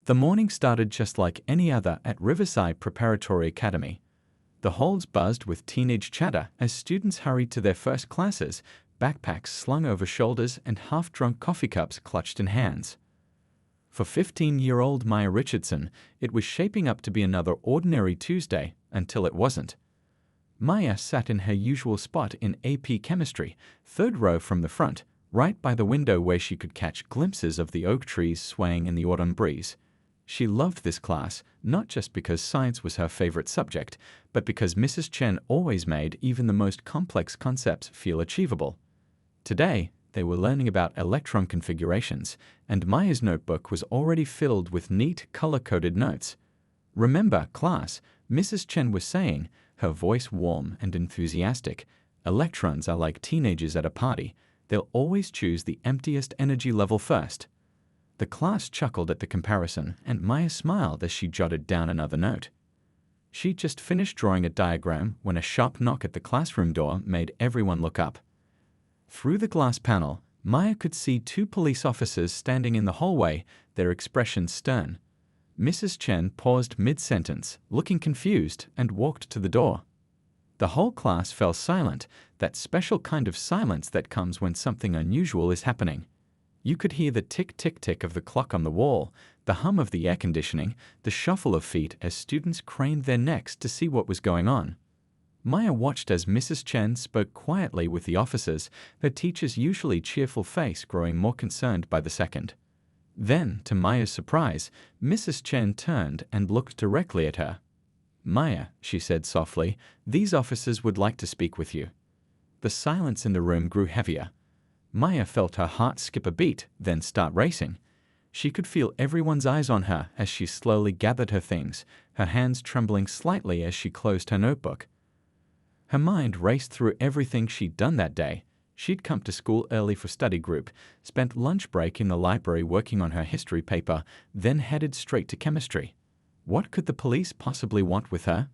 The morning started just like any other at Riverside Preparatory Academy. The halls buzzed with teenage chatter as students hurried to their first classes, backpacks slung over shoulders and half-drunk coffee cups clutched in hands. For 15-year-old Maya Richardson, it was shaping up to be another ordinary Tuesday until it wasn't. Maya sat in her usual spot in AP Chemistry, third row from the front, right by the window where she could catch glimpses of the oak trees swaying in the autumn breeze. She loved this class, not just because science was her favorite subject, but because Mrs. Chen always made even the most complex concepts feel achievable. Today, they were learning about electron configurations, and Maya's notebook was already filled with neat, color-coded notes. "Remember, class," Mrs. Chen was saying, her voice warm and enthusiastic. "Electrons are like teenagers at a party. They'll always choose the emptiest energy level first." The class chuckled at the comparison, and Maya smiled as she jotted down another note. She'd just finished drawing a diagram when a sharp knock at the classroom door made everyone look up. Through the glass panel, Maya could see two police officers standing in the hallway, their expressions stern. Mrs. Chen paused mid-sentence, looking confused, and walked to the door. The whole class fell silent, that special kind of silence that comes when something unusual is happening. You could hear the tick-tick-tick of the clock on the wall, the hum of the air conditioning, the shuffle of feet as students craned their necks to see what was going on. Maya watched as Mrs. Chen spoke quietly with the officers, her teacher's usually cheerful face growing more concerned by the second. Then, to Maya's surprise, Mrs. Chen turned and looked directly at her. "Maya," she said softly, "these officers would like to speak with you." The silence in the room grew heavier. Maya felt her heart skip a beat, then start racing. She could feel everyone's eyes on her as she slowly gathered her things, her hands trembling slightly as she closed her notebook. Her mind raced through everything she'd done that day. She'd come to school early for study group, spent lunch break in the library working on her history paper, then headed straight to chemistry. What could the police possibly want with her?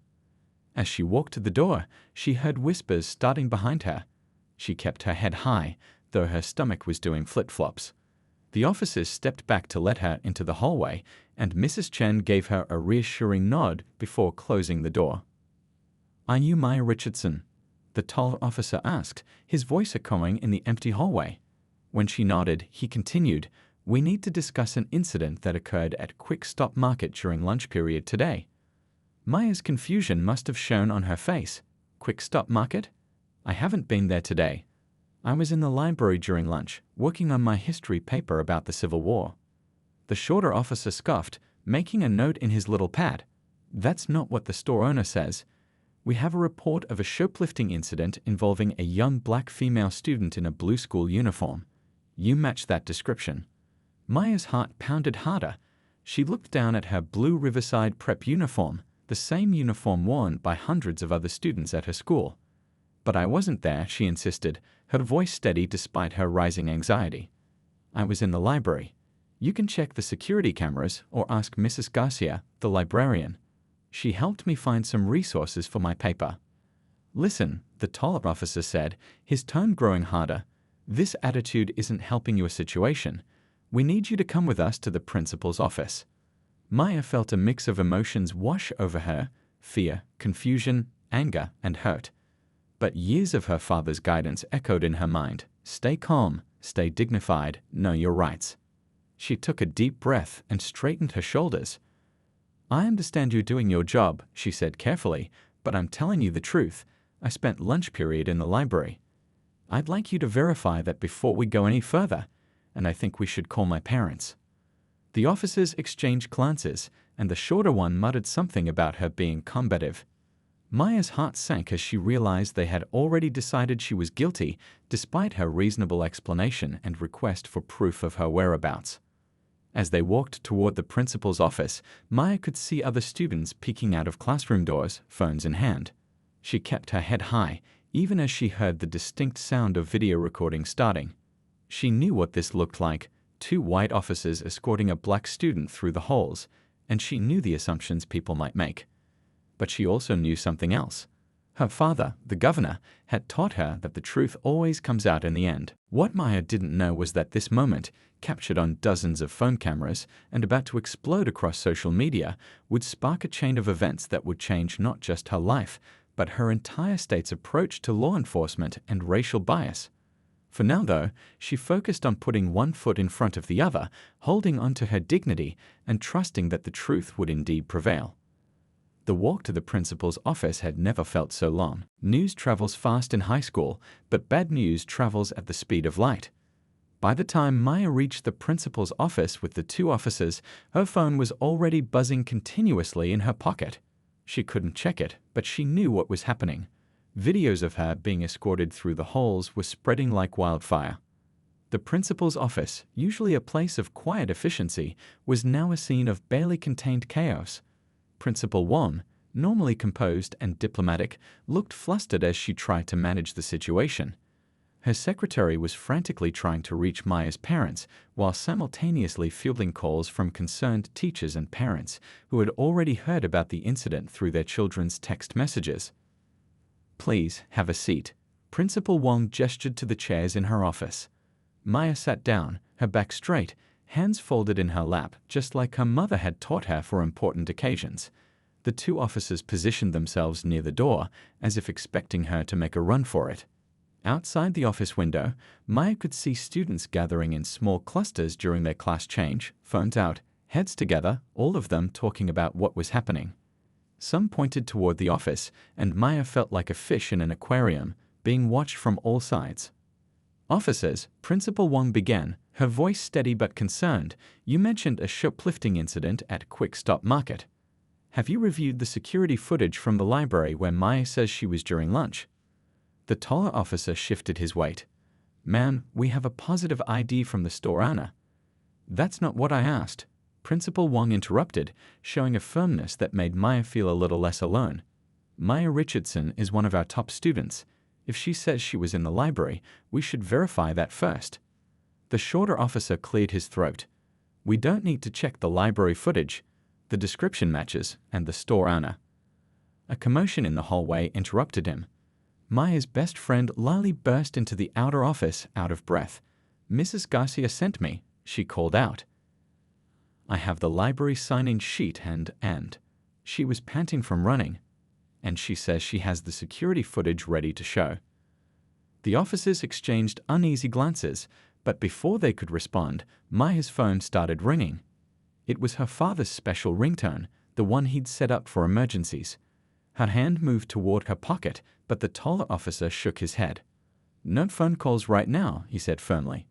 As she walked to the door, she heard whispers starting behind her. She kept her head high, though her stomach was doing flip-flops. The officers stepped back to let her into the hallway, and Mrs. Chen gave her a reassuring nod before closing the door. "Are you Maya Richardson?" the tall officer asked, his voice echoing in the empty hallway. When she nodded, he continued, "We need to discuss an incident that occurred at Quick Stop Market during lunch period today." Maya's confusion must have shown on her face. "Quick Stop Market? I haven't been there today. I was in the library during lunch, working on my history paper about the Civil War." The shorter officer scoffed, making a note in his little pad. "That's not what the store owner says. We have a report of a shoplifting incident involving a young black female student in a blue school uniform. You match that description." Maya's heart pounded harder. She looked down at her blue Riverside Prep uniform, the same uniform worn by hundreds of other students at her school. "But I wasn't there," she insisted, her voice steady despite her rising anxiety. "I was in the library. You can check the security cameras or ask Mrs. Garcia, the librarian. She helped me find some resources for my paper." "Listen," the taller officer said, his tone growing harder. "This attitude isn't helping your situation. We need you to come with us to the principal's office." Maya felt a mix of emotions wash over her: fear, confusion, anger, and hurt. But years of her father's guidance echoed in her mind. Stay calm, stay dignified, know your rights. She took a deep breath and straightened her shoulders. "I understand you're doing your job," she said carefully, "but I'm telling you the truth. I spent lunch period in the library. I'd like you to verify that before we go any further, and I think we should call my parents." The officers exchanged glances, and the shorter one muttered something about her being combative. Maya's heart sank as she realized they had already decided she was guilty, despite her reasonable explanation and request for proof of her whereabouts. As they walked toward the principal's office, Maya could see other students peeking out of classroom doors, phones in hand. She kept her head high, even as she heard the distinct sound of video recording starting. She knew what this looked like: two white officers escorting a black student through the halls, and she knew the assumptions people might make. But she also knew something else. Her father, the governor, had taught her that the truth always comes out in the end. What Maya didn't know was that this moment, captured on dozens of phone cameras and about to explode across social media, would spark a chain of events that would change not just her life, but her entire state's approach to law enforcement and racial bias. For now, though, she focused on putting one foot in front of the other, holding onto her dignity and trusting that the truth would indeed prevail. The walk to the principal's office had never felt so long. News travels fast in high school, but bad news travels at the speed of light. By the time Maya reached the principal's office with the two officers, her phone was already buzzing continuously in her pocket. She couldn't check it, but she knew what was happening. Videos of her being escorted through the halls were spreading like wildfire. The principal's office, usually a place of quiet efficiency, was now a scene of barely contained chaos. Principal Wong, normally composed and diplomatic, looked flustered as she tried to manage the situation. Her secretary was frantically trying to reach Maya's parents, while simultaneously fielding calls from concerned teachers and parents who had already heard about the incident through their children's text messages. "Please, have a seat." Principal Wong gestured to the chairs in her office. Maya sat down, her back straight, hands folded in her lap, just like her mother had taught her for important occasions. The two officers positioned themselves near the door, as if expecting her to make a run for it. Outside the office window, Maya could see students gathering in small clusters during their class change, phones out, heads together, all of them talking about what was happening. Some pointed toward the office, and Maya felt like a fish in an aquarium, being watched from all sides. "Officers," Principal Wong began, her voice steady but concerned, "you mentioned a shoplifting incident at Quick Stop Market. Have you reviewed the security footage from the library where Maya says she was during lunch?" The taller officer shifted his weight. "Ma'am, we have a positive ID from the store owner." "That's not what I asked," Principal Wong interrupted, showing a firmness that made Maya feel a little less alone. "Maya Richardson is one of our top students. If she says she was in the library, we should verify that first." The shorter officer cleared his throat. "We don't need to check the library footage. The description matches, and the store owner." A commotion in the hallway interrupted him. Maya's best friend Lali burst into the outer office, out of breath. "Mrs. Garcia sent me," she called out. "I have the library sign-in sheet and..." She was panting from running. "And she says she has the security footage ready to show." The officers exchanged uneasy glances, but before they could respond, Maya's phone started ringing. It was her father's special ringtone, the one he'd set up for emergencies. Her hand moved toward her pocket, but the taller officer shook his head. "No phone calls right now," he said firmly.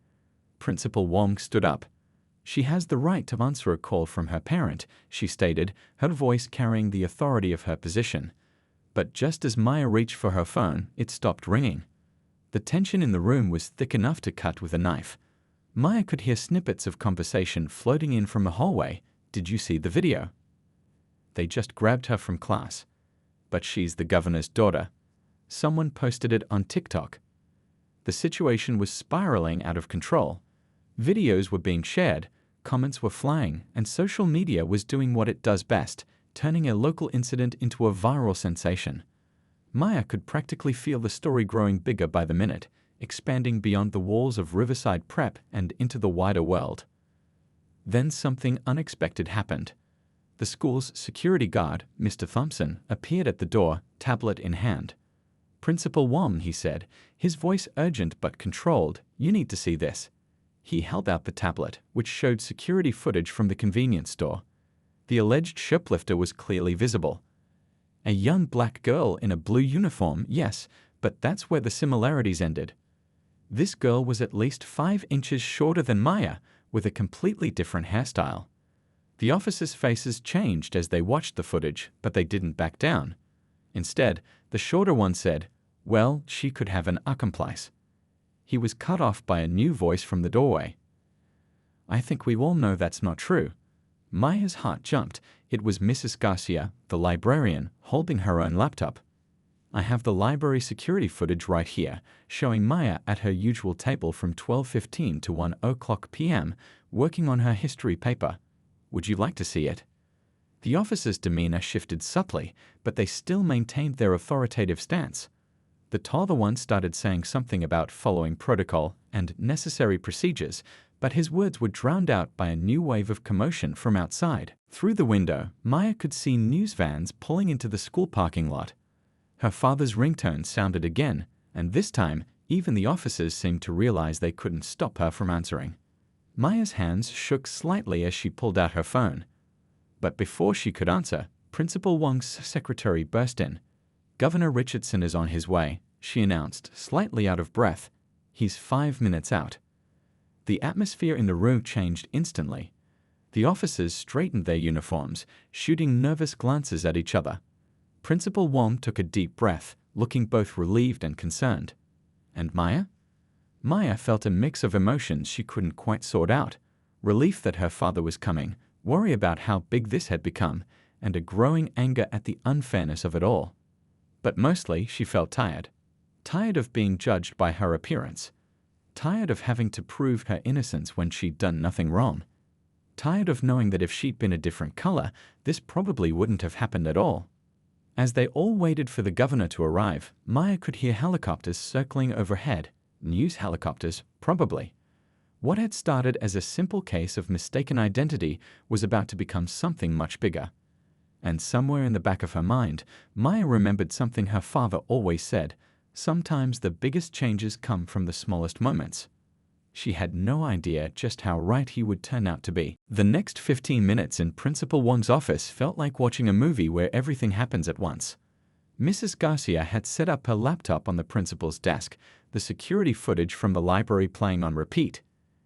Principal Wong stood up. "She has the right to answer a call from her parent," she stated, her voice carrying the authority of her position. But just as Maya reached for her phone, it stopped ringing. The tension in the room was thick enough to cut with a knife. Maya could hear snippets of conversation floating in from the hallway. "Did you see the video? They just grabbed her from class. But she's the governor's daughter. Someone posted it on TikTok." The situation was spiraling out of control. Videos were being shared, comments were flying, and social media was doing what it does best, turning a local incident into a viral sensation. Maya could practically feel the story growing bigger by the minute, expanding beyond the walls of Riverside Prep and into the wider world. Then something unexpected happened. The school's security guard, Mr. Thompson, appeared at the door, tablet in hand. "Principal Wong," he said, his voice urgent but controlled, "you need to see this." He held out the tablet, which showed security footage from the convenience store. The alleged shoplifter was clearly visible. A young black girl in a blue uniform, yes, but that's where the similarities ended. This girl was at least 5 inches shorter than Maya, with a completely different hairstyle. The officers' faces changed as they watched the footage, but they didn't back down. Instead, the shorter one said, "Well, she could have an accomplice." He was cut off by a new voice from the doorway. "I think we all know that's not true." Maya's heart jumped. It was Mrs. Garcia, the librarian, holding her own laptop. "I have the library security footage right here, showing Maya at her usual table from 12:15 to 1:00 p.m., working on her history paper. Would you like to see it?" The officer's demeanor shifted subtly, but they still maintained their authoritative stance. The taller one started saying something about following protocol and necessary procedures, but his words were drowned out by a new wave of commotion from outside. Through the window, Maya could see news vans pulling into the school parking lot. Her father's ringtone sounded again, and this time, even the officers seemed to realize they couldn't stop her from answering. Maya's hands shook slightly as she pulled out her phone. But before she could answer, Principal Wong's secretary burst in. "Governor Richardson is on his way," she announced, slightly out of breath. "He's 5 minutes out." The atmosphere in the room changed instantly. The officers straightened their uniforms, shooting nervous glances at each other. Principal Wong took a deep breath, looking both relieved and concerned. And Maya? Maya felt a mix of emotions she couldn't quite sort out. Relief that her father was coming, worry about how big this had become, and a growing anger at the unfairness of it all. But mostly she felt tired. Tired of being judged by her appearance. Tired of having to prove her innocence when she'd done nothing wrong. Tired of knowing that if she'd been a different color, this probably wouldn't have happened at all. As they all waited for the governor to arrive, Maya could hear helicopters circling overhead. News helicopters, probably. What had started as a simple case of mistaken identity was about to become something much bigger. And somewhere in the back of her mind, Maya remembered something her father always said: sometimes the biggest changes come from the smallest moments. She had no idea just how right he would turn out to be. The next 15 minutes in Principal Wong's office felt like watching a movie where everything happens at once. Mrs. Garcia had set up her laptop on the principal's desk, the security footage from the library playing on repeat.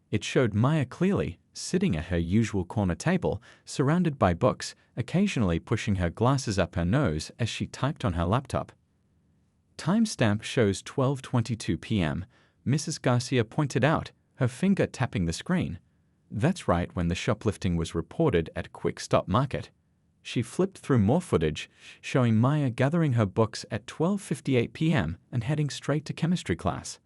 It showed Maya clearly, sitting at her usual corner table, surrounded by books, occasionally pushing her glasses up her nose as she typed on her laptop. Timestamp shows 12:22 p.m., Mrs. Garcia pointed out, her finger tapping the screen. That's right when the shoplifting was reported at Quick Stop Market. She flipped through more footage, showing Maya gathering her books at 12:58 p.m. and heading straight to chemistry class.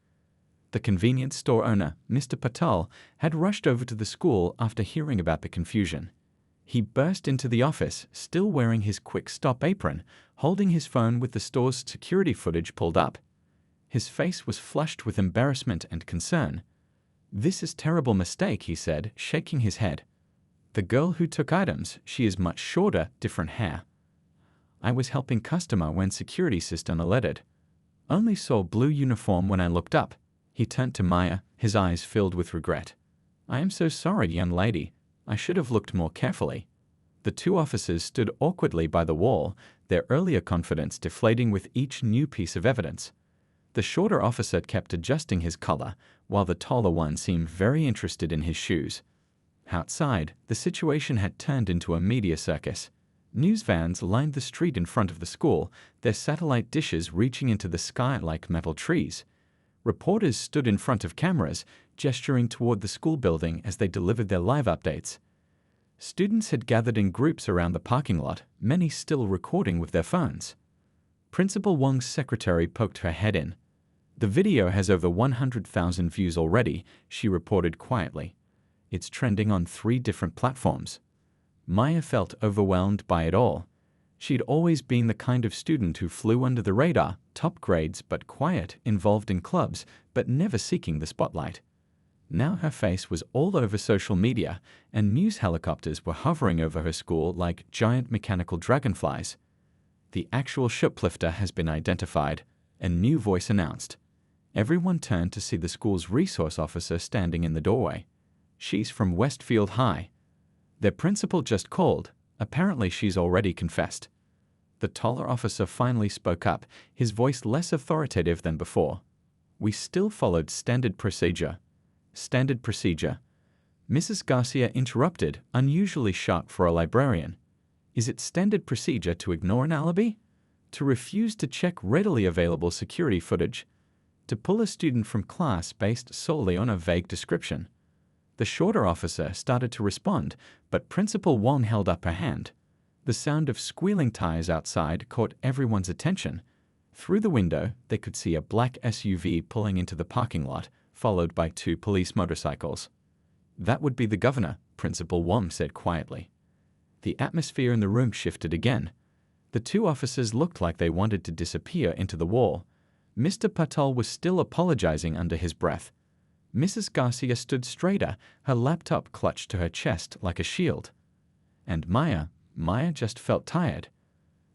The convenience store owner, Mr. Patel, had rushed over to the school after hearing about the confusion. He burst into the office, still wearing his Quick Stop apron, holding his phone with the store's security footage pulled up. His face was flushed with embarrassment and concern. "This is a terrible mistake," he said, shaking his head. "The girl who took items, she is much shorter, different hair. I was helping customer when security system alerted. Only saw blue uniform when I looked up." He turned to Maya, his eyes filled with regret. "I am so sorry, young lady. I should have looked more carefully." The two officers stood awkwardly by the wall, their earlier confidence deflating with each new piece of evidence. The shorter officer kept adjusting his collar, while the taller one seemed very interested in his shoes. Outside, the situation had turned into a media circus. News vans lined the street in front of the school, their satellite dishes reaching into the sky like metal trees. Reporters stood in front of cameras, gesturing toward the school building as they delivered their live updates. Students had gathered in groups around the parking lot, many still recording with their phones. Principal Wong's secretary poked her head in. "The video has over 100,000 views already," she reported quietly. "It's trending on 3 different platforms." Maya felt overwhelmed by it all. She'd always been the kind of student who flew under the radar, top grades but quiet, involved in clubs, but never seeking the spotlight. Now her face was all over social media, and news helicopters were hovering over her school like giant mechanical dragonflies. "The actual shoplifter has been identified," a new voice announced. Everyone turned to see the school's resource officer standing in the doorway. "She's from Westfield High. Their principal just called. Apparently she's already confessed." The taller officer finally spoke up, his voice less authoritative than before. "We still followed standard procedure." "Standard procedure?" Mrs. Garcia interrupted, unusually sharp for a librarian. "Is it standard procedure to ignore an alibi? To refuse to check readily available security footage? To pull a student from class based solely on a vague description?" The shorter officer started to respond, but Principal Wong held up her hand. The sound of squealing tires outside caught everyone's attention. Through the window, they could see a black SUV pulling into the parking lot, followed by 2 police motorcycles. "That would be the governor," Principal Wong said quietly. The atmosphere in the room shifted again. The two officers looked like they wanted to disappear into the wall. Mr. Patel was still apologizing under his breath. Mrs. Garcia stood straighter, her laptop clutched to her chest like a shield. And Maya just felt tired.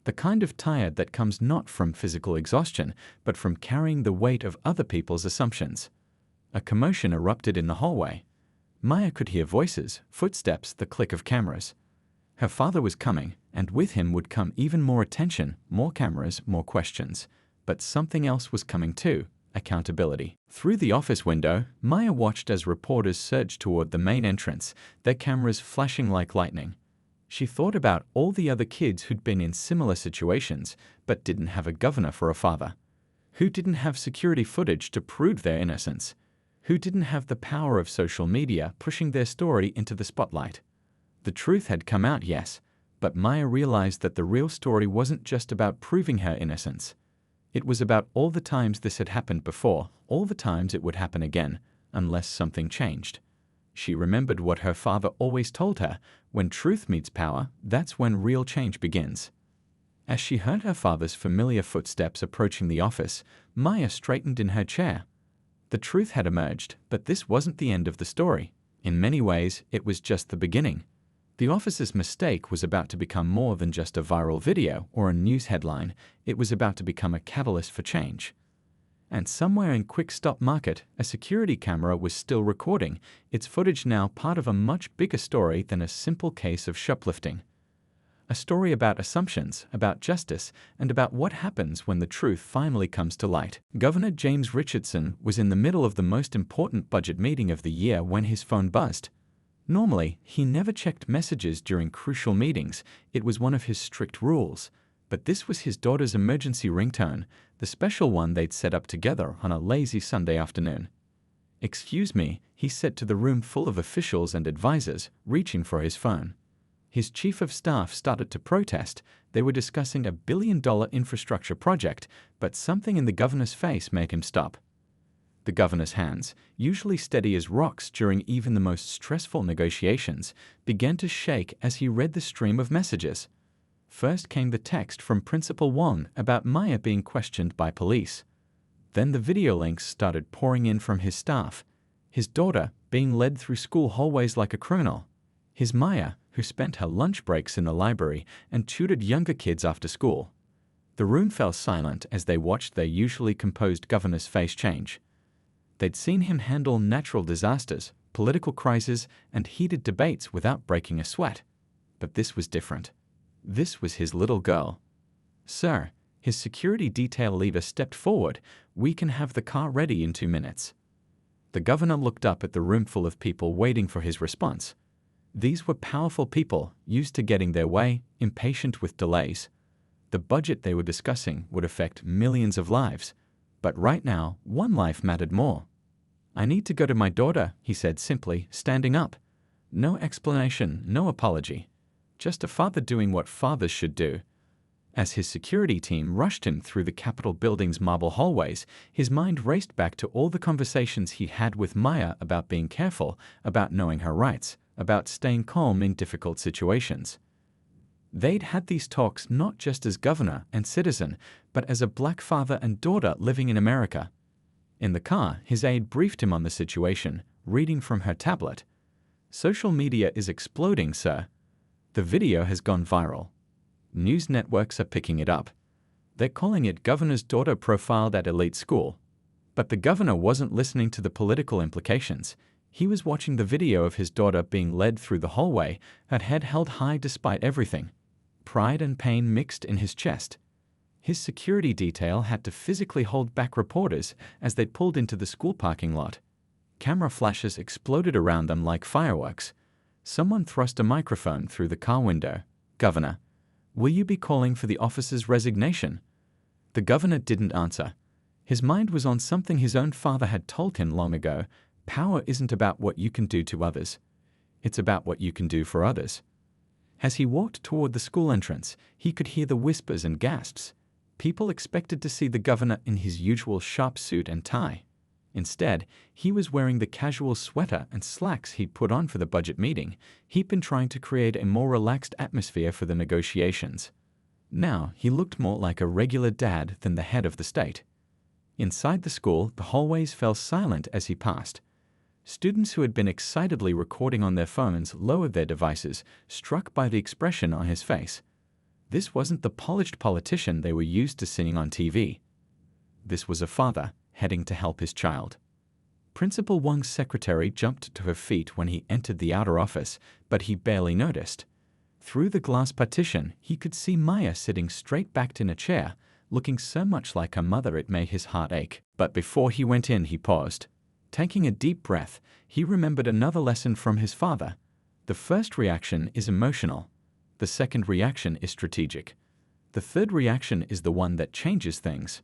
The kind of tired that comes not from physical exhaustion, but from carrying the weight of other people's assumptions. A commotion erupted in the hallway. Maya could hear voices, footsteps, the click of cameras. Her father was coming, and with him would come even more attention, more cameras, more questions. But something else was coming too: accountability. Through the office window, Maya watched as reporters surged toward the main entrance, their cameras flashing like lightning. She thought about all the other kids who'd been in similar situations, but didn't have a governor for a father. Who didn't have security footage to prove their innocence? Who didn't have the power of social media pushing their story into the spotlight? The truth had come out, yes, but Maya realized that the real story wasn't just about proving her innocence. It was about all the times this had happened before, all the times it would happen again, unless something changed. She remembered what her father always told her: when truth meets power, that's when real change begins. As she heard her father's familiar footsteps approaching the office, Maya straightened in her chair. The truth had emerged, but this wasn't the end of the story. In many ways, it was just the beginning. The officer's mistake was about to become more than just a viral video or a news headline. It was about to become a catalyst for change. And somewhere in Quick Stop Market, a security camera was still recording, its footage now part of a much bigger story than a simple case of shoplifting. A story about assumptions, about justice, and about what happens when the truth finally comes to light. Governor James Richardson was in the middle of the most important budget meeting of the year when his phone buzzed. Normally, he never checked messages during crucial meetings. It was one of his strict rules. But this was his daughter's emergency ringtone, the special one they'd set up together on a lazy Sunday afternoon. "Excuse me," he said to the room full of officials and advisors, reaching for his phone. His chief of staff started to protest. They were discussing a billion-dollar infrastructure project, but something in the governor's face made him stop. The governor's hands, usually steady as rocks during even the most stressful negotiations, began to shake as he read the stream of messages. First came the text from Principal Wong about Maya being questioned by police. Then the video links started pouring in from his staff. His daughter being led through school hallways like a criminal. His Maya, who spent her lunch breaks in the library and tutored younger kids after school. The room fell silent as they watched their usually composed governor's face change. They'd seen him handle natural disasters, political crises, and heated debates without breaking a sweat. But this was different. This was his little girl. "Sir," his security detail leader stepped forward, "we can have the car ready in 2 minutes." The governor looked up at the room full of people waiting for his response. These were powerful people, used to getting their way, impatient with delays. The budget they were discussing would affect millions of lives. But right now, one life mattered more. "I need to go to my daughter," he said simply, standing up. No explanation, no apology. Just a father doing what fathers should do. As his security team rushed him through the Capitol building's marble hallways, his mind raced back to all the conversations he had with Maya about being careful, about knowing her rights, about staying calm in difficult situations. They'd had these talks not just as governor and citizen, but as a black father and daughter living in America. In the car, his aide briefed him on the situation, reading from her tablet. "Social media is exploding, sir. The video has gone viral. News networks are picking it up. They're calling it Governor's daughter profiled at elite school." But the governor wasn't listening to the political implications. He was watching the video of his daughter being led through the hallway, her head held high despite everything. Pride and pain mixed in his chest. His security detail had to physically hold back reporters as they pulled into the school parking lot. Camera flashes exploded around them like fireworks. Someone thrust a microphone through the car window. "Governor, will you be calling for the officer's resignation?" The governor didn't answer. His mind was on something his own father had told him long ago. Power isn't about what you can do to others. It's about what you can do for others. As he walked toward the school entrance, he could hear the whispers and gasps. People expected to see the governor in his usual sharp suit and tie. Instead, he was wearing the casual sweater and slacks he'd put on for the budget meeting. He'd been trying to create a more relaxed atmosphere for the negotiations. Now, he looked more like a regular dad than the head of the state. Inside the school, the hallways fell silent as he passed. Students who had been excitedly recording on their phones lowered their devices, struck by the expression on his face. This wasn't the polished politician they were used to seeing on TV. This was a father heading to help his child. Principal Wang's secretary jumped to her feet when he entered the outer office, but he barely noticed. Through the glass partition, he could see Maya sitting straight-backed in a chair, looking so much like her mother it made his heart ache. But before he went in, he paused. Taking a deep breath, he remembered another lesson from his father. The first reaction is emotional. The second reaction is strategic. The third reaction is the one that changes things.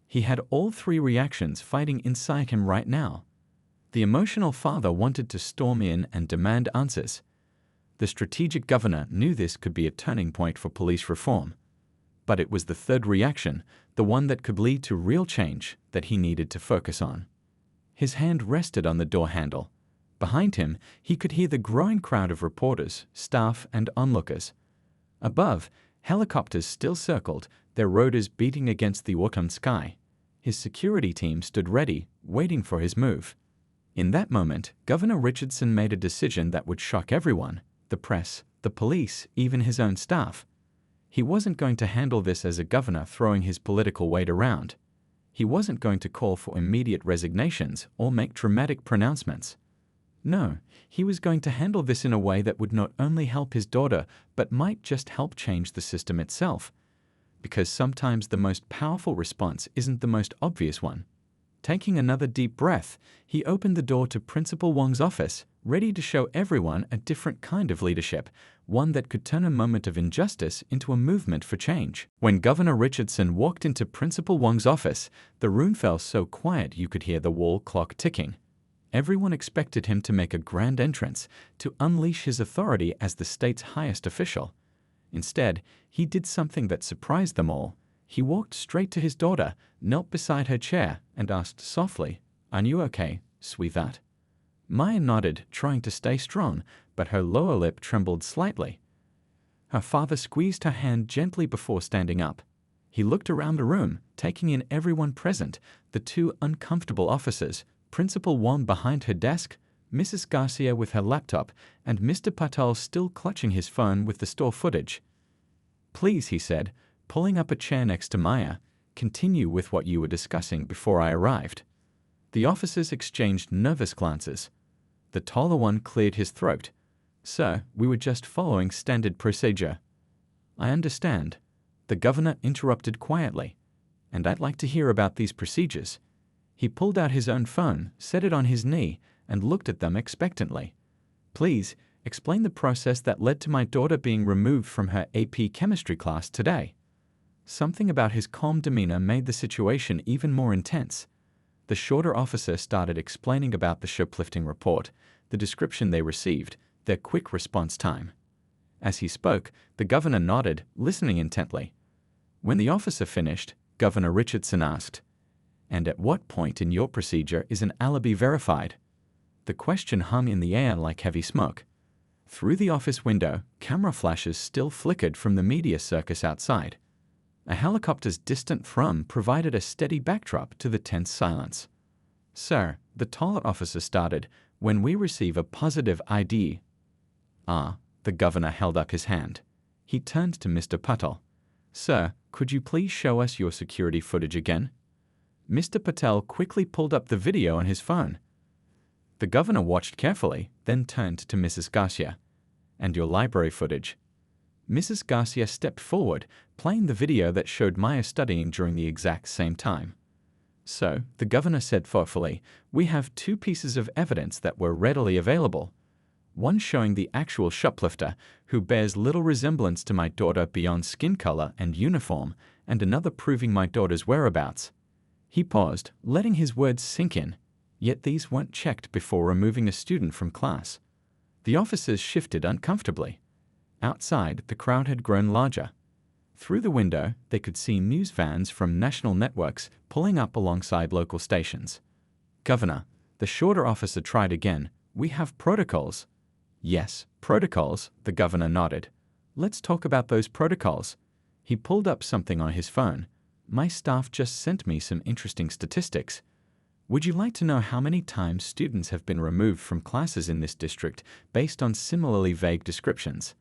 He had all three reactions fighting inside him right now. The emotional father wanted to storm in and demand answers. The strategic governor knew this could be a turning point for police reform. But it was the third reaction, the one that could lead to real change, that he needed to focus on. His hand rested on the door handle. Behind him, he could hear the growing crowd of reporters, staff, and onlookers. Above, helicopters still circled, their rotors beating against the autumn sky. His security team stood ready, waiting for his move. In that moment, Governor Richardson made a decision that would shock everyone: the press, the police, even his own staff. He wasn't going to handle this as a governor throwing his political weight around. He wasn't going to call for immediate resignations or make dramatic pronouncements. No, he was going to handle this in a way that would not only help his daughter, but might just help change the system itself. Because sometimes the most powerful response isn't the most obvious one. Taking another deep breath, he opened the door to Principal Wang's office, ready to show everyone a different kind of leadership, one that could turn a moment of injustice into a movement for change. When Governor Richardson walked into Principal Wang's office, the room fell so quiet you could hear the wall clock ticking. Everyone expected him to make a grand entrance, to unleash his authority as the state's highest official. Instead, he did something that surprised them all. He walked straight to his daughter, knelt beside her chair, and asked softly, "Are you okay, sweetheart?" Maya nodded, trying to stay strong, but her lower lip trembled slightly. Her father squeezed her hand gently before standing up. He looked around the room, taking in everyone present, the two uncomfortable officers, Principal Wang behind her desk, Mrs. Garcia with her laptop, and Mr. Patel still clutching his phone with the store footage. "Please," he said, pulling up a chair next to Maya, "continue with what you were discussing before I arrived." The officers exchanged nervous glances. The taller one cleared his throat. "Sir, we were just following standard procedure." "I understand." The governor interrupted quietly. "And I'd like to hear about these procedures." He pulled out his own phone, set it on his knee, and looked at them expectantly. "Please, explain the process that led to my daughter being removed from her AP chemistry class today." Something about his calm demeanor made the situation even more intense. The shorter officer started explaining about the shoplifting report, the description they received, their quick response time. As he spoke, the governor nodded, listening intently. When the officer finished, Governor Richardson asked, "And at what point in your procedure is an alibi verified?" The question hung in the air like heavy smoke. Through the office window, camera flashes still flickered from the media circus outside. A helicopter's distant thrum provided a steady backdrop to the tense silence. "Sir," the taller officer started, "when we receive a positive ID." The governor held up his hand. He turned to Mr. Patel. "Sir, could you please show us your security footage again?" Mr. Patel quickly pulled up the video on his phone. The governor watched carefully, then turned to Mrs. Garcia. "And your library footage?" Mrs. Garcia stepped forward, playing the video that showed Maya studying during the exact same time. "So," the governor said thoughtfully, "we have two pieces of evidence that were readily available. One showing the actual shoplifter, who bears little resemblance to my daughter beyond skin color and uniform, and another proving my daughter's whereabouts." He paused, letting his words sink in. Yet these weren't checked before removing a student from class. The officers shifted uncomfortably. Outside, the crowd had grown larger. Through the window, they could see news vans from national networks pulling up alongside local stations. Governor, the shorter officer tried again. We have protocols. Yes, protocols, the governor nodded. Let's talk about those protocols. He pulled up something on his phone. My staff just sent me some interesting statistics. Would you like to know how many times students have been removed from classes in this district based on similarly vague descriptions?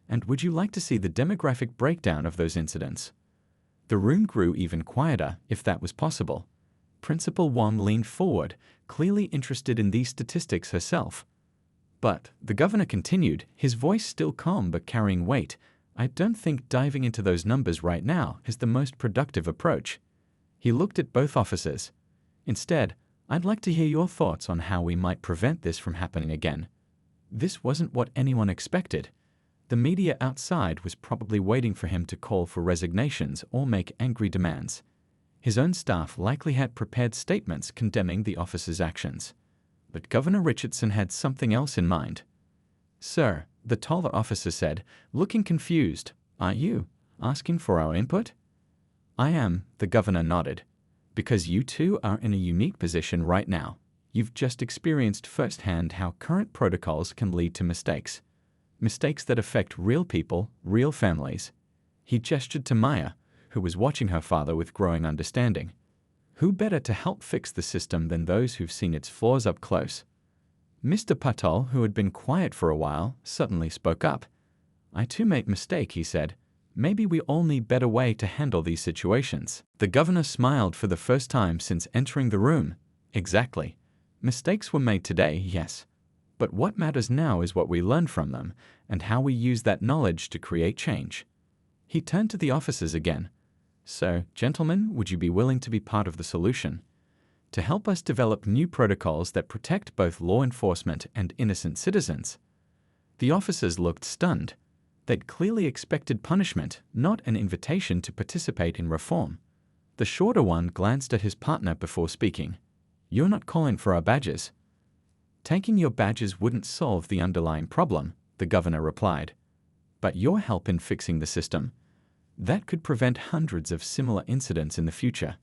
And would you like to see the demographic breakdown of those incidents? The room grew even quieter, if that was possible. Principal Wong leaned forward, clearly interested in these statistics herself. But, the governor continued, his voice still calm but carrying weight, I don't think diving into those numbers right now is the most productive approach. He looked at both officers. Instead, I'd like to hear your thoughts on how we might prevent this from happening again. This wasn't what anyone expected. The media outside was probably waiting for him to call for resignations or make angry demands. His own staff likely had prepared statements condemning the officer's actions. But Governor Richardson had something else in mind. Sir, the taller officer said, looking confused, aren't you asking for our input? I am, the governor nodded. Because you two are in a unique position right now. You've just experienced firsthand how current protocols can lead to mistakes. Mistakes that affect real people, real families. He gestured to Maya, who was watching her father with growing understanding. Who better to help fix the system than those who've seen its flaws up close? Mr. Patel, who had been quiet for a while, suddenly spoke up. I too make mistake, he said. Maybe we all need better way to handle these situations. The governor smiled for the first time since entering the room. Exactly. Mistakes were made today, yes. But what matters now is what we learn from them and how we use that knowledge to create change. He turned to the officers again. So, gentlemen, would you be willing to be part of the solution? To help us develop new protocols that protect both law enforcement and innocent citizens? The officers looked stunned. They'd clearly expected punishment, not an invitation to participate in reform. The shorter one glanced at his partner before speaking. You're not calling for our badges. Taking your badges wouldn't solve the underlying problem, the governor replied. But your help in fixing the system, that could prevent hundreds of similar incidents in the future.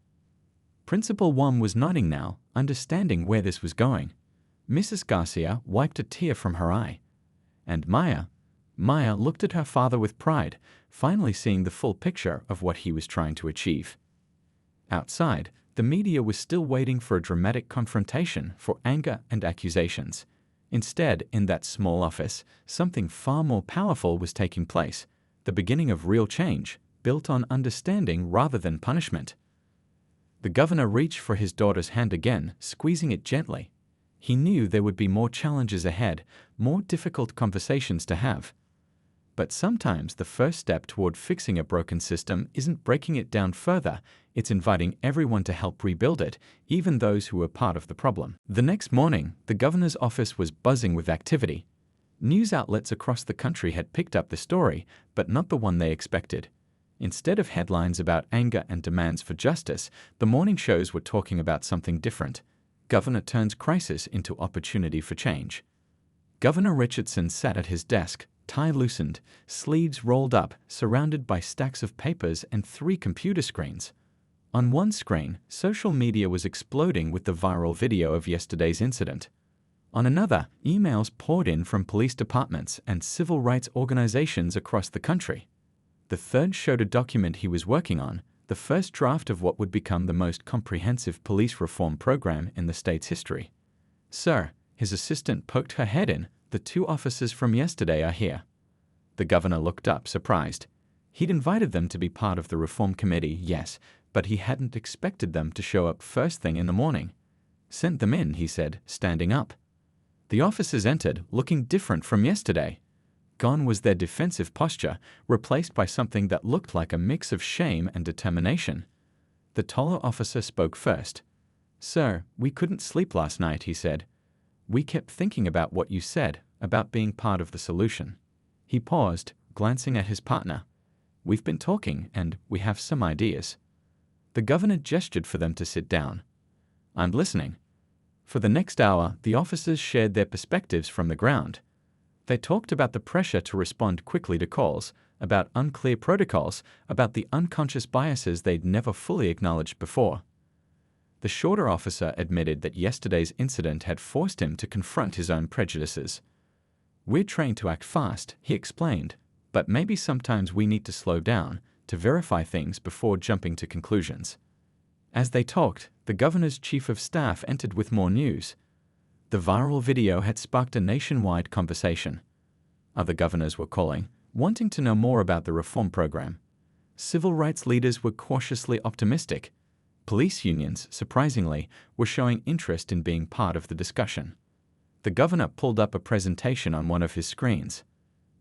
Principal Wong was nodding now, understanding where this was going. Mrs. Garcia wiped a tear from her eye. And Maya looked at her father with pride, finally seeing the full picture of what he was trying to achieve. Outside, the media was still waiting for a dramatic confrontation for anger and accusations. Instead, in that small office, something far more powerful was taking place, the beginning of real change, built on understanding rather than punishment. The governor reached for his daughter's hand again, squeezing it gently. He knew there would be more challenges ahead, more difficult conversations to have. But sometimes the first step toward fixing a broken system isn't breaking it down further, it's inviting everyone to help rebuild it, even those who were part of the problem. The next morning, the governor's office was buzzing with activity. News outlets across the country had picked up the story, but not the one they expected. Instead of headlines about anger and demands for justice, the morning shows were talking about something different. Governor turns crisis into opportunity for change. Governor Richardson sat at his desk, tie loosened, sleeves rolled up, surrounded by stacks of papers and 3 computer screens. On one screen, social media was exploding with the viral video of yesterday's incident. On another, emails poured in from police departments and civil rights organizations across the country. The third showed a document he was working on, the first draft of what would become the most comprehensive police reform program in the state's history. Sir, his assistant poked her head in, the 2 officers from yesterday are here. The governor looked up, surprised. He'd invited them to be part of the reform committee, yes, but he hadn't expected them to show up first thing in the morning. Send them in, he said, standing up. The officers entered, looking different from yesterday. Gone was their defensive posture, replaced by something that looked like a mix of shame and determination. The taller officer spoke first. Sir, we couldn't sleep last night, he said. We kept thinking about what you said, about being part of the solution. He paused, glancing at his partner. We've been talking, and we have some ideas. The governor gestured for them to sit down. I'm listening. For the next hour, the officers shared their perspectives from the ground. They talked about the pressure to respond quickly to calls, about unclear protocols, about the unconscious biases they'd never fully acknowledged before. The shorter officer admitted that yesterday's incident had forced him to confront his own prejudices. "We're trained to act fast," he explained, "but maybe sometimes we need to slow down, to verify things before jumping to conclusions." As they talked, the governor's chief of staff entered with more news. The viral video had sparked a nationwide conversation. Other governors were calling, wanting to know more about the reform program. Civil rights leaders were cautiously optimistic. Police unions, surprisingly, were showing interest in being part of the discussion. The governor pulled up a presentation on one of his screens.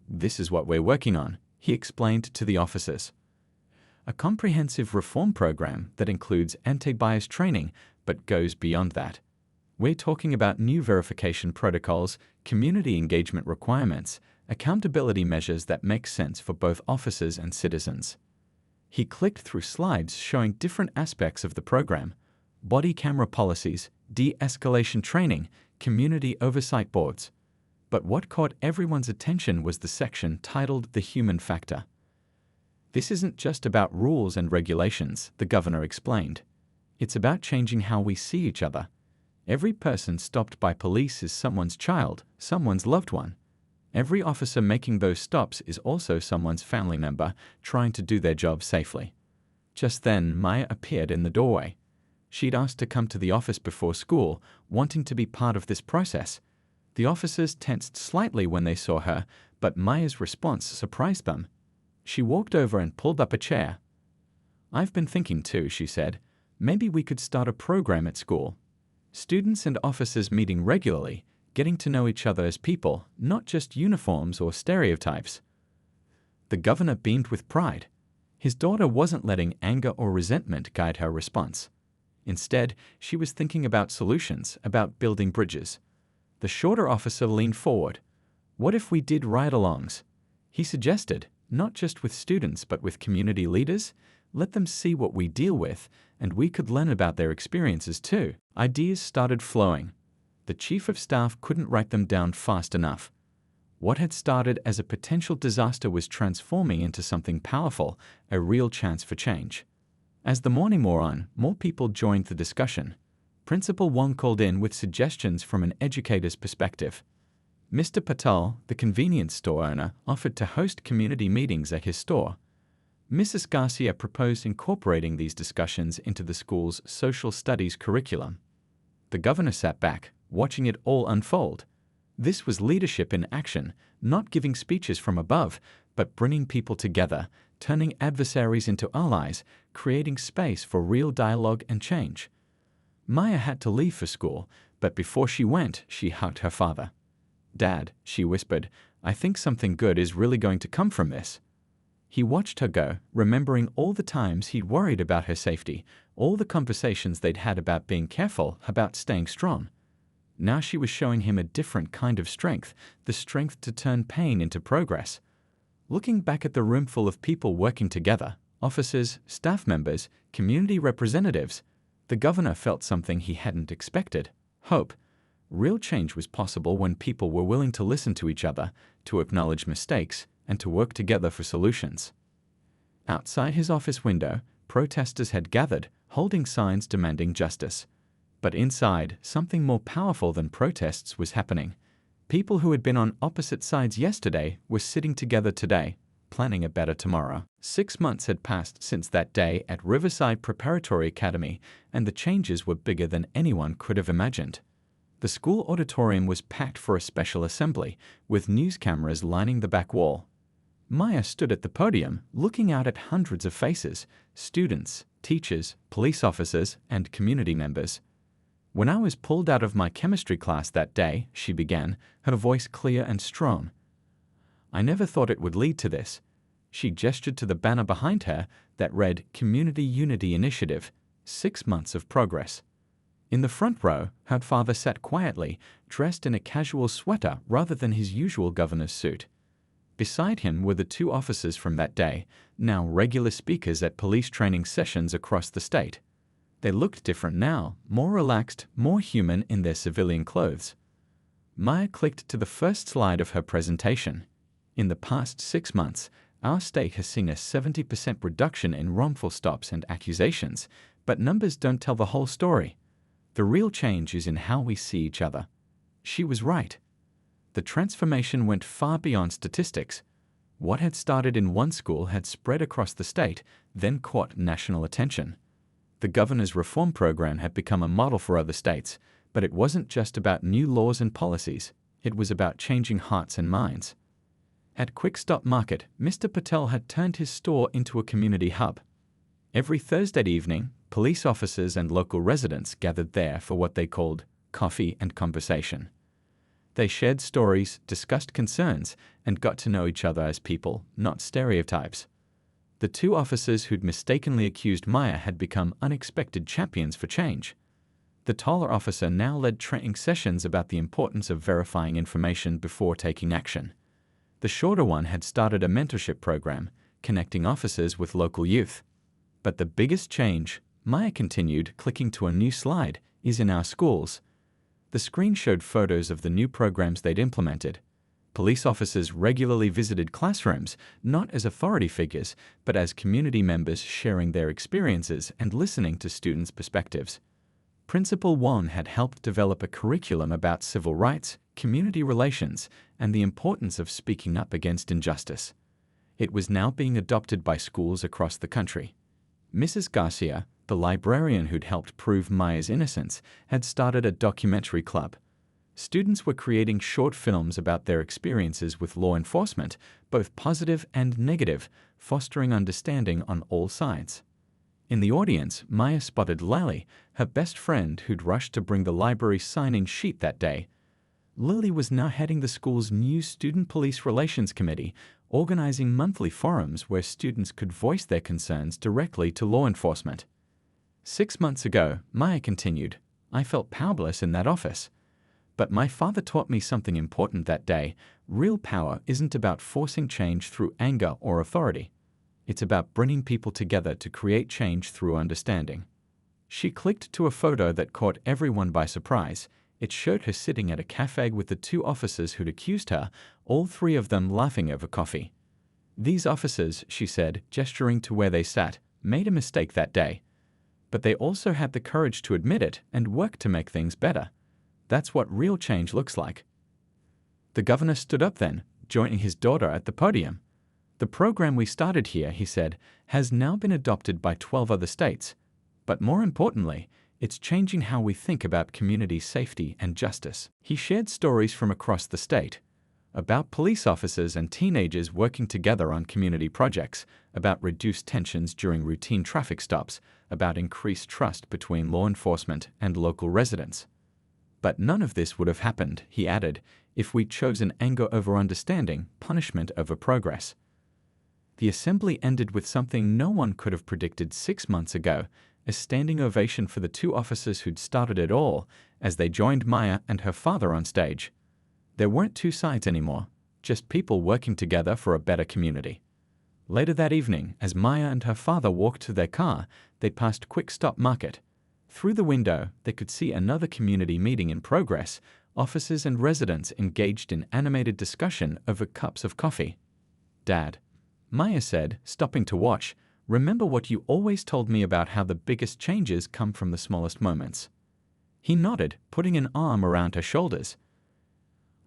"This is what we're working on," he explained to the officers. "A comprehensive reform program that includes anti-bias training but goes beyond that. We're talking about new verification protocols, community engagement requirements, accountability measures that make sense for both officers and citizens." He clicked through slides showing different aspects of the program: body camera policies, de-escalation training, community oversight boards. But what caught everyone's attention was the section titled "The Human Factor." "This isn't just about rules and regulations," the governor explained. "It's about changing how we see each other. Every person stopped by police is someone's child, someone's loved one. Every officer making those stops is also someone's family member trying to do their job safely." Just then, Maya appeared in the doorway. She'd asked to come to the office before school, wanting to be part of this process. The officers tensed slightly when they saw her, but Maya's response surprised them. She walked over and pulled up a chair. "I've been thinking too," she said. "Maybe we could start a program at school. Students and officers meeting regularly, getting to know each other as people, not just uniforms or stereotypes." The governor beamed with pride. His daughter wasn't letting anger or resentment guide her response. Instead, she was thinking about solutions, about building bridges. The shorter officer leaned forward. "What if we did ride-alongs?" He suggested, "not just with students but with community leaders. Let them see what we deal with, and we could learn about their experiences too." Ideas started flowing. The chief of staff couldn't write them down fast enough. What had started as a potential disaster was transforming into something powerful, a real chance for change. As the morning wore on, more people joined the discussion. Principal Wong called in with suggestions from an educator's perspective. Mr. Patel, the convenience store owner, offered to host community meetings at his store. Mrs. Garcia proposed incorporating these discussions into the school's social studies curriculum. The governor sat back, watching it all unfold. This was leadership in action, not giving speeches from above, but bringing people together, turning adversaries into allies, creating space for real dialogue and change. Maya had to leave for school, but before she went, she hugged her father. "Dad," she whispered, "I think something good is really going to come from this." He watched her go, remembering all the times he'd worried about her safety, all the conversations they'd had about being careful, about staying strong. Now she was showing him a different kind of strength, the strength to turn pain into progress. Looking back at the room full of people working together, officers, staff members, community representatives, the governor felt something he hadn't expected: hope. Real change was possible when people were willing to listen to each other, to acknowledge mistakes, and to work together for solutions. Outside his office window, protesters had gathered, holding signs demanding justice. But inside, something more powerful than protests was happening. People who had been on opposite sides yesterday were sitting together today, planning a better tomorrow. 6 months had passed since that day at Riverside Preparatory Academy, and the changes were bigger than anyone could have imagined. The school auditorium was packed for a special assembly, with news cameras lining the back wall. Maya stood at the podium, looking out at hundreds of faces: students, teachers, police officers, and community members. "When I was pulled out of my chemistry class that day," she began, her voice clear and strong, "I never thought it would lead to this." She gestured to the banner behind her that read Community Unity Initiative, 6 months of progress. In the front row, her father sat quietly, dressed in a casual sweater rather than his usual governor's suit. Beside him were the 2 officers from that day, now regular speakers at police training sessions across the state. They looked different now, more relaxed, more human in their civilian clothes. Maya clicked to the first slide of her presentation. "In the past 6 months, our state has seen a 70% reduction in wrongful stops and accusations, But numbers don't tell the whole story. The real change is in how we see each other. She was right. The transformation went far beyond statistics. What had started in one school had spread across the state, then caught national attention. The governor's reform program had become a model for other states, but it wasn't just about new laws and policies. It was about changing hearts and minds. At Quick Stop Market, Mr. Patel had turned his store into a community hub. Every Thursday evening, police officers and local residents gathered there for what they called coffee and conversation. They shared stories, discussed concerns, and got to know each other as people, not stereotypes. The two officers who'd mistakenly accused Maya had become unexpected champions for change. The taller officer now led training sessions about the importance of verifying information before taking action. The shorter one had started a mentorship program, connecting officers with local youth. But the biggest change, Maya continued, clicking to a new slide, is in our schools. The screen showed photos of the new programs they'd implemented. Police officers regularly visited classrooms, not as authority figures, but as community members sharing their experiences and listening to students' perspectives. Principal Won had helped develop a curriculum about civil rights, community relations, and the importance of speaking up against injustice. It was now being adopted by schools across the country. Mrs. Garcia, the librarian who'd helped prove Maya's innocence, had started a documentary club. Students were creating short films about their experiences with law enforcement, both positive and negative, fostering understanding on all sides. In the audience, Maya spotted Lily, her best friend who'd rushed to bring the library's sign-in sheet that day. Lily was now heading the school's new Student Police Relations Committee, organizing monthly forums where students could voice their concerns directly to law enforcement. 6 months ago, Maya continued, I felt powerless in that office. But my father taught me something important that day. Real power isn't about forcing change through anger or authority. It's about bringing people together to create change through understanding. She clicked to a photo that caught everyone by surprise. It showed her sitting at a cafe with the two officers who'd accused her, all three of them laughing over coffee. These officers, she said, gesturing to where they sat, made a mistake that day. But they also had the courage to admit it and work to make things better. That's what real change looks like. The governor stood up then, joining his daughter at the podium. The program we started here, he said, has now been adopted by 12 other states. But more importantly, it's changing how we think about community safety and justice. He shared stories from across the state about police officers and teenagers working together on community projects, about reduced tensions during routine traffic stops, about increased trust between law enforcement and local residents. But none of this would have happened, he added, if we'd chosen anger over understanding, punishment over progress. The assembly ended with something no one could have predicted 6 months ago, a standing ovation for the two officers who'd started it all as they joined Maya and her father on stage. There weren't two sides anymore, just people working together for a better community. Later that evening, as Maya and her father walked to their car, they passed Quick Stop Market. Through the window, they could see another community meeting in progress, officers and residents engaged in animated discussion over cups of coffee. Dad, Maya said, stopping to watch, remember what you always told me about how the biggest changes come from the smallest moments. He nodded, putting an arm around her shoulders.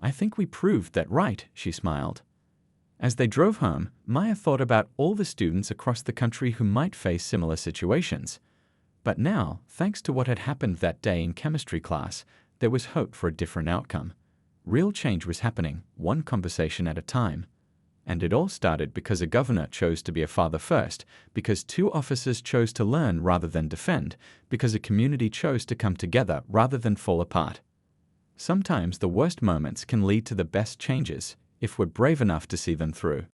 I think we proved that right, she smiled. As they drove home, Maya thought about all the students across the country who might face similar situations. But now, thanks to what had happened that day in chemistry class, there was hope for a different outcome. Real change was happening, one conversation at a time. And it all started because a governor chose to be a father first, because two officers chose to learn rather than defend, because a community chose to come together rather than fall apart. Sometimes the worst moments can lead to the best changes, if we're brave enough to see them through.